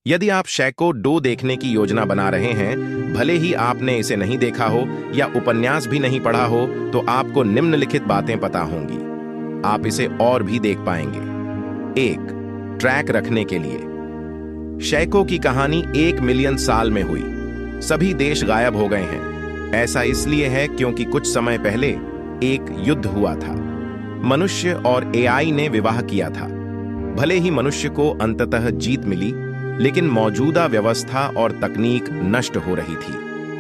यदि आप शैको डो देखने की योजना बना रहे हैं, भले ही आपने इसे नहीं देखा हो या उपन्यास भी नहीं पढ़ा हो, तो आपको निम्नलिखित बातें पता होंगी। आप इसे और भी देख पाएंगे। 1. ट्रैक रखने के लिए। शैको की कहानी 1 मिलियन साल में हुई। सभी देश गायब हो गए हैं। ऐसा इसलिए है क्योंकि कुछ समय पहले एक युद्ध हुआ था। मनुष्य और एआई ने विवाह किया था। भले ही मनुष्य को अंततः जीत मिली, लेकिन मौजूदा व्यवस्था और तकनीक नष्ट हो रही थी।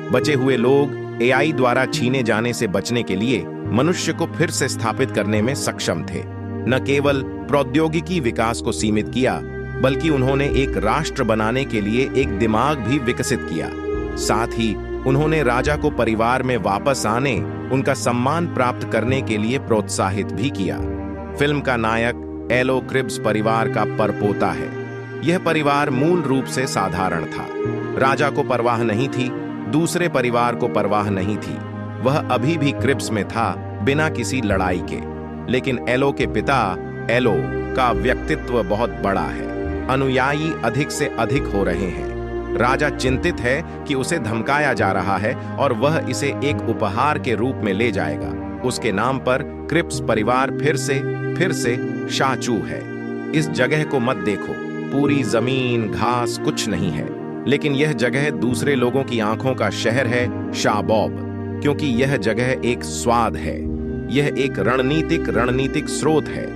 बचे हुए लोग एआई द्वारा छीने जाने से बचने के लिए मनुष्य को फिर से स्थापित करने में सक्षम थे। न केवल प्रौद्योगिकी विकास को सीमित किया, बल्कि उन्होंने एक राष्ट्र बनाने के लिए एक दिमाग भी विकसित किया। साथ ही उन्होंने राजा को परिवार में वापस आने, उनका सम्मान प्राप्त करने के लिए प्रोत्साहित भी किया। फिल्म का नायक एलो क्रिब्स परिवार का परपोता है। यह परिवार मूल रूप से साधारण था। राजा को परवाह नहीं थी, दूसरे परिवार को परवाह नहीं थी। वह अभी भी क्रिब्स में था, बिना किसी लड़ाई के। लेकिन एलो के पिता एलो का व्यक्तित्व बहुत बड़ा है। अनुयायी अधिक से अधिक हो रहे हैं। राजा चिंतित है कि उसे धमकाया जा रहा है और वह इसे एक उपहार के रूप में ले जाएगा। उसके नाम पर क्रिब्स परिवार फिर से शाचू है। इस जगह को मत देखो। पूरी जमीन, घास, कुछ नहीं है। लेकिन यह जगह दूसरे लोगों की आंखों का शहर है, शाबॉब, क्योंकि यह जगह एक स्वाद है। यह एक रणनीतिक स्रोत है।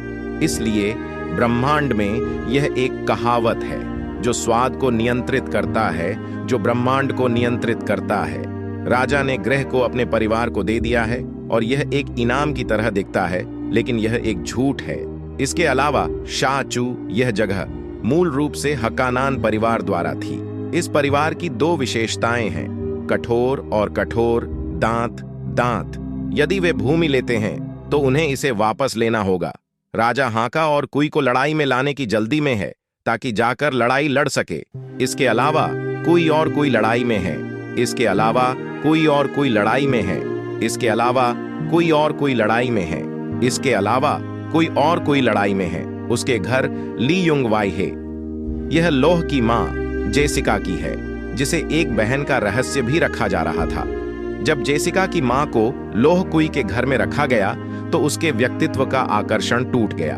इसलिए ब्रह्मांड में यह एक कहावत है, जो स्वाद को नियंत्रित करता है, जो ब्रह्मांड को नियंत्रित करता है। राजा ने ग्रह को अपने परिवार को दे दिया है और यह एक इनाम की तरह दिखता है, लेकिन यह एक झूठ है। इसके अलावा शाचू, यह जगह मूल रूप से हकानान परिवार द्वारा थी। इस परिवार की 2 विशेषताएं हैं, कठोर और कठोर, दांत। यदि वे भूमि लेते हैं तो उन्हें इसे वापस लेना होगा। राजा हाका और कुई को लड़ाई में लाने की जल्दी में है, ताकि जाकर लड़ाई लड़ सके। इसके अलावा कोई और कोई लड़ाई में है। इसके अलावा कोई और कोई लड़ाई में है। इसके अलावा कोई और कोई लड़ाई में है। इसके अलावा कोई और कोई लड़ाई में है। उसके घर ली युंग वाई है। यह लोह की मां जेसिका की है, जिसे एक बहन का रहस्य भी रखा जा रहा था। जब जेसिका की मां को लोह कुई के घर में रखा गया, तो उसके व्यक्तित्व का आकर्षण टूट गया।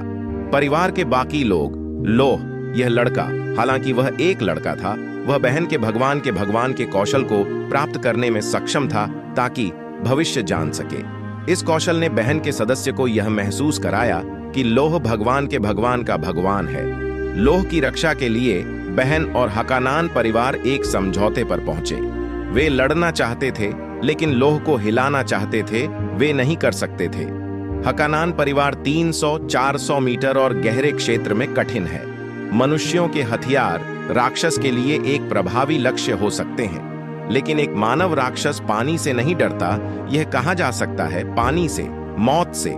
परिवार के बाकी लोग, लोह, यह लड़का, हालांकि वह एक लड़का था, वह बहन के भगवान के कौशल को प्राप्त करने में सक्षम था, ताकि भविष्य जान सके। इस कौशल ने बहन के सदस्य को यह महसूस कराया कि लोह भगवान का भगवान है। लोह की रक्षा के लिए बहन और हकानान परिवार एक समझौते पर पहुंचे। वे लड़ना चाहते थे, लेकिन लोह को हिलाना चाहते थे, वे नहीं कर सकते थे। हकानान परिवार 300-400 मीटर और गहरे क्षेत्र में कठिन है। मनुष्यों के हथियार राक्षस के लिए एक प्रभावी लक्ष्य हो सकते हैं, लेकिन एक मानव राक्षस पानी से नहीं डरता। यह कहा जा सकता है पानी से, मौत से।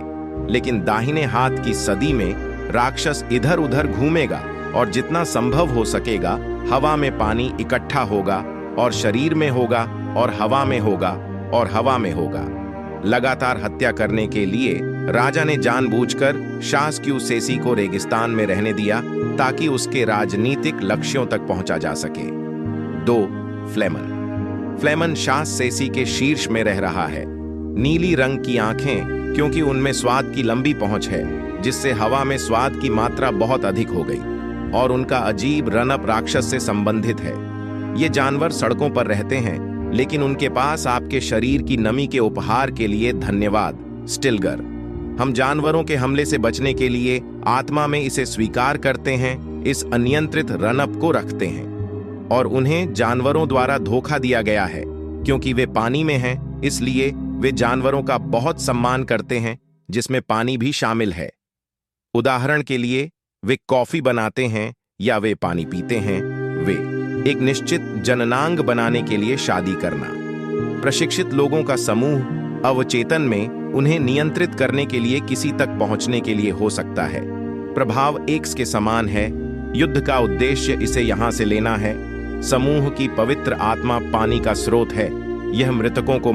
लेकिन दाहिने हाथ की सदी में राक्षस इधर उधर घूमेगा और जितना संभव हो सकेगा हवा में पानी इकट्ठा होगा और शरीर में होगा और हवा में होगा और हवा में होगा। लगातार हत्या करने के लिए राजा ने जानबूझकर शासक्यू सेसी को रेगिस्तान में रहने दिया, ताकि उसके राजनीतिक लक्ष्यों तक पहुंचा जा सके। 2. फ्लेमन शास सेसी के शीर्ष में रह रहा है। नीली रंग की आंखें, क्योंकि उनमें स्वाद की लंबी पहुंच है, जिससे हवा में स्वाद की मात्रा बहुत अधिक हो गई। और उनका अजीब रनअप राक्षस से संबंधित है। ये जानवर सड़कों पर रहते हैं, लेकिन उनके पास आपके शरीर की नमी के उपहार के लिए धन्यवाद, स्टिलगर। हम जानवरों के हमले से बचने के लिए आत्मा में इसे स्वीकार करते हैं, इस अनियंत्रित रनअप को रखते हैं। और उन्हें जानवरों द्वारा धोखा दिया गया है, क्योंकि वे पानी में हैं, इसलिए वे जानवरों का बहुत सम्मान करते हैं, जिसमें पानी भी शामिल है। उदाहरण के लिए, वे कॉफी बनाते हैं या वे पानी पीते हैं। वे एक निश्चित जननांग बनाने के लिए शादी करना। प्रशिक्षित लोगों का समूह अवचेतन में उन्हें नियंत्रित करने के लिए किसी तक पहुंचने के लिए हो सकता है। प्रभाव एक्स के समान है। युद्ध का उद्देश्य इसे यहां से लेना है। समूह की पवित्र आत्मा पानी का स्रोत है। यह मृतकों को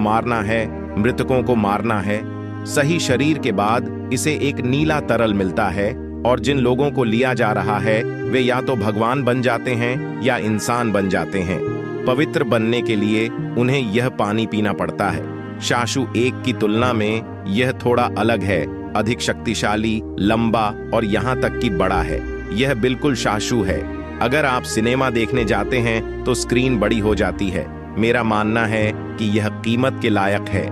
मारना है। सही शरीर के बाद इसे एक नीला तरल मिलता है, और जिन लोगों को लिया जा रहा है वे या तो भगवान बन जाते हैं या इंसान बन जाते हैं। पवित्र बनने के लिए उन्हें यह पानी पीना पड़ता है। शाशु 1 की तुलना में यह थोड़ा अलग है, अधिक शक्तिशाली, लंबा और यहाँ तक कि बड़ा है। यह बिल्कुल शाशु है। अगर आप सिनेमा देखने जाते हैं तो स्क्रीन बड़ी हो जाती है। मेरा मानना है कि यह कीमत के लायक है।